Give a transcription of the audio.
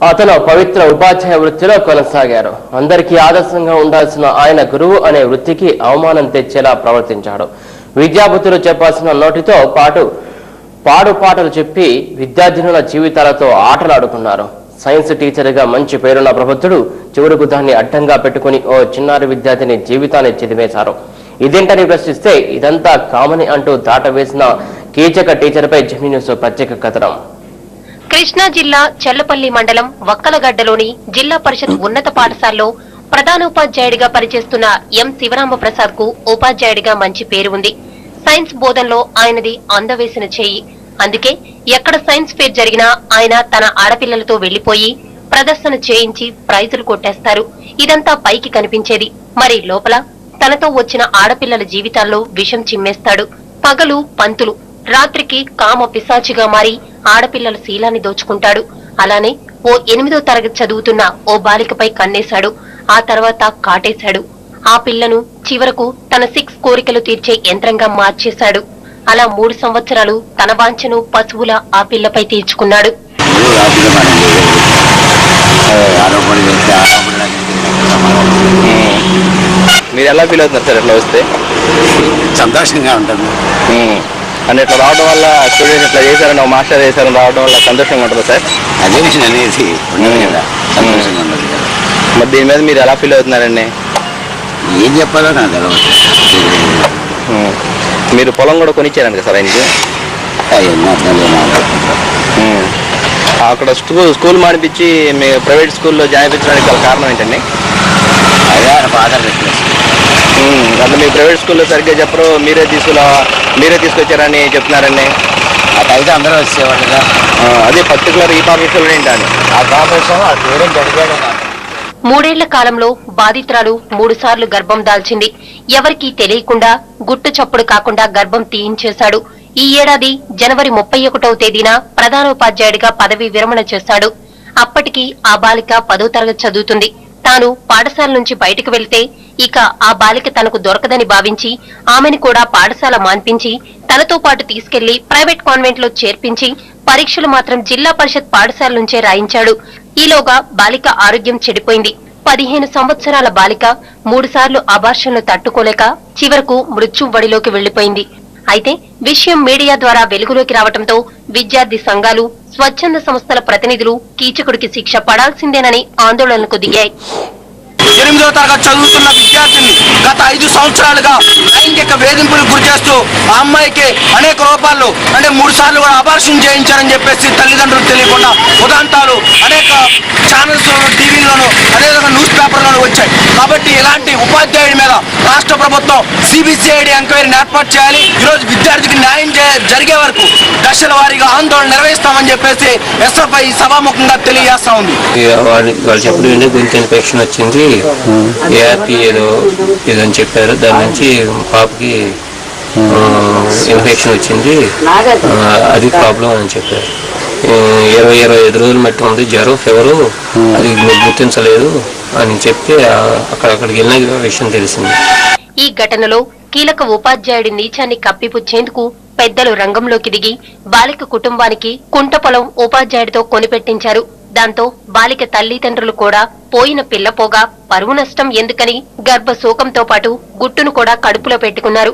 అతను పవిత్ర ఉపాధ్యాయ వృత్తిలో కొనసాగారు. అందరికీ ఆదర్శంగా ఉండాల్సిన ఆయన గురువు అనే వృత్తికి అవమానం తెచ్చేలా ప్రవర్తించాడు. విద్యాబుద్ధులు చెప్పాల్సిన నోటితో పాడు పాటలు చెప్పి విద్యార్థినుల జీవితాలతో ఆటలాడుకున్నారు. సైన్స్ టీచర్గా మంచి పేరున్న ప్రబుద్ధుడు చివరకు దాన్ని అడ్డంగా పెట్టుకుని ఓ చిన్నారి విద్యార్థిని జీవితాన్ని చిదిమేశారు. ఇదేంటని ప్రశ్నిస్తే ఇదంతా కామని అంటూ దాటవేసిన కీచక టీచర్పై జెమిని న్యూస్ ప్రత్యేక కథనం. కృష్ణా జిల్లా చెల్లపల్లి మండలం వక్కలగడ్డలోని జిల్లా పరిషత్ ఉన్నత పాఠశాలలో ప్రధానోపాధ్యాయుడిగా పనిచేస్తున్న ఎం శివరామ ప్రసాద్ కు ఉపాధ్యాయుడిగా మంచి పేరు ఉంది. సైన్స్ బోధనలో ఆయనది అందవేసిన చేయి. అందుకే ఎక్కడ సైన్స్ ఫేర్ జరిగినా ఆయన తన ఆడపిల్లలతో వెళ్లిపోయి ప్రదర్శన చేయించి ప్రైజులు కొట్టేస్తారు. ఇదంతా పైకి కనిపించేది. మరి లోపల తనతో వచ్చిన ఆడపిల్లల జీవితాల్లో విషం చిమ్మేస్తాడు. పగలు పంతులు, రాత్రికి కామ పిశాచిగా మారి ఆడపిల్లల శీలాన్ని దోచుకుంటాడు. అలానే ఓ 8వ తరగతి చదువుతున్న ఓ బాలికపై కన్నేశాడు. ఆ తర్వాత కాటేశాడు. ఆ పిల్లను చివరకు తన 6 కోరికలు తీర్చే యంత్రంగా మార్చేశాడు. అలా 3 సంవత్సరాలు తన వాంఛను పశువుల ఆ పిల్లపై తీర్చుకున్నాడు. మీరు ఎలా ఫీల్ అవుతున్నారు సార్? ఎట్లా వస్తే సంతోషంగా ఉంటుంది అంటే ఇట్లా రావడం వల్ల స్టూడెంట్స్ ఇట్లా చేశారని మాస్టర్ చేశారని రావడం వల్ల సంతోషంగా ఉంటుంది సార్? అదే విషయం అనేది ఉండదు కదా, సంతోషంగా ఉండదు కదా. మరి దీని మీద మీరు ఎలా ఫీల్ అవుతున్నారండి? ఏం చెప్పాలో నాకు తెలియదు. మీరు పొలం కూడా కొనిచ్చారండి కదా సార్ ఆయనకి? అక్కడ స్కూల్ మానిపించి మీ ప్రైవేట్ స్కూల్లో జాయిన్ చేయించడానికి గల కారణం ఏంటండి? అదే ఆయన ఫాదర్ రిక్వెస్ట్. అంటే మీ ప్రైవేట్ స్కూల్లో సరిగ్గా చెప్పరు, మీరే తీసుకొచ్చారని చెప్తున్నారండి. అటైతే అందరూ వచ్చేవాళ్ళుగా. అదే పర్టికులర్ ఈ పార్టీలో ఏంటని ఆ కార్పొరేషన్ ఆ పేరు జరిగాడు. 3 ఏళ్ల కాలంలో బాధితురాలు 3 సార్లు గర్భం దాల్చింది. ఎవరికీ తెలియకుండా గుట్టు చప్పుడు కాకుండా గర్భం తీయించేశాడు. ఈ ఏడాది జనవరి 31వ తేదీన ప్రధానోపాధ్యాయుడిగా పదవీ విరమణ చేశాడు. అప్పటికి ఆ బాలిక 10వ తరగతి చదువుతుంది. తాను పాఠశాల నుంచి బయటకు వెళ్తే ఇక ఆ బాలిక తనకు దొరకదని భావించి ఆమెను కూడా పాఠశాల మాన్పించి తనతో పాటు తీసుకెళ్లి ప్రైవేట్ కాన్వెంట్ లో చేర్పించి పరీక్షలు మాత్రం జిల్లా పరిషత్ పాఠశాల నుంచే రాయించాడు. ఈలోగా బాలిక ఆరోగ్యం చెడిపోయింది. 15 సంవత్సరాల బాలిక 3 సార్లు అబార్షన్లు తట్టుకోలేక చివరకు మృత్యు వడిలోకి వెళ్లిపోయింది. అయితే విషయం మీడియా ద్వారా వెలుగులోకి రావడంతో విద్యార్థి సంఘాలు, స్వచ్ఛంద సంస్థల ప్రతినిధులు కీచకుడికి శిక్ష పడాల్సిందేనని ఆందోళనకు దిగాయి. 8వ తరగతి చదువుతున్న విద్యార్థిని గత 5 సంవత్సరాలుగా లైంగిక వేధింపులకు గురి చేస్తూ ఆ అమ్మాయికి అనేక రూపాల్లో అంటే 3 సార్లు కూడా అబార్షన్ చేయించారని చెప్పేసి తల్లిదండ్రులు తెలియకుండా ఉదాంతాలు అనేక ఛానల్స్ టీవీల్లోనూ అదేవిధంగా న్యూస్ పేపర్లోనూ వచ్చాయి. కాబట్టి ఇలాంటి ఉపాధ్యాయుడి మీద రాష్ట్ర ప్రభుత్వం సిబిసిఐడి ఎంక్వైరీని ఏర్పాటు చేయాలి. ఈరోజు విద్యార్థికి న్యాయం జరిగే వరకు దశల వారీగా ఆందోళన నిర్వహిస్తామని చెప్పేసి ఎస్ఎఫ్ఐ సభాముఖంగా తెలియజేస్తా ఉంది. వాళ్ళు చెప్పడం గొంతు ఇన్ఫెక్షన్ వచ్చింది, ఏఆర్పి ఏదో అని చెప్పారు. దాని నుంచి పాపకి ఇన్ఫెక్షన్ వచ్చింది, అది ప్రాబ్లం అని చెప్పారు. 20-25 రోజులు మట్టి ఉంది, జ్వరం, ఫీవరు, అది గుర్తించలేదు అని చెప్తే అక్కడికి వెళ్ళిన విషయం తెలిసింది. ఈ ఘటనలో కీలక ఉపాధ్యాయుడి నీచాన్ని కప్పిపుచ్చేందుకు పెద్దలు రంగంలోకి దిగి బాలిక కుటుంబానికి కుంట పొలం ఉపాధ్యాయుడితో కొనిపెట్టించారు. దాంతో బాలిక తల్లిదండ్రులు కూడా పోయిన పిల్లపోగా పరువు నష్టం ఎందుకని గర్భ శోకంతో పాటు గుట్టును కూడా కడుపులో పెట్టుకున్నారు.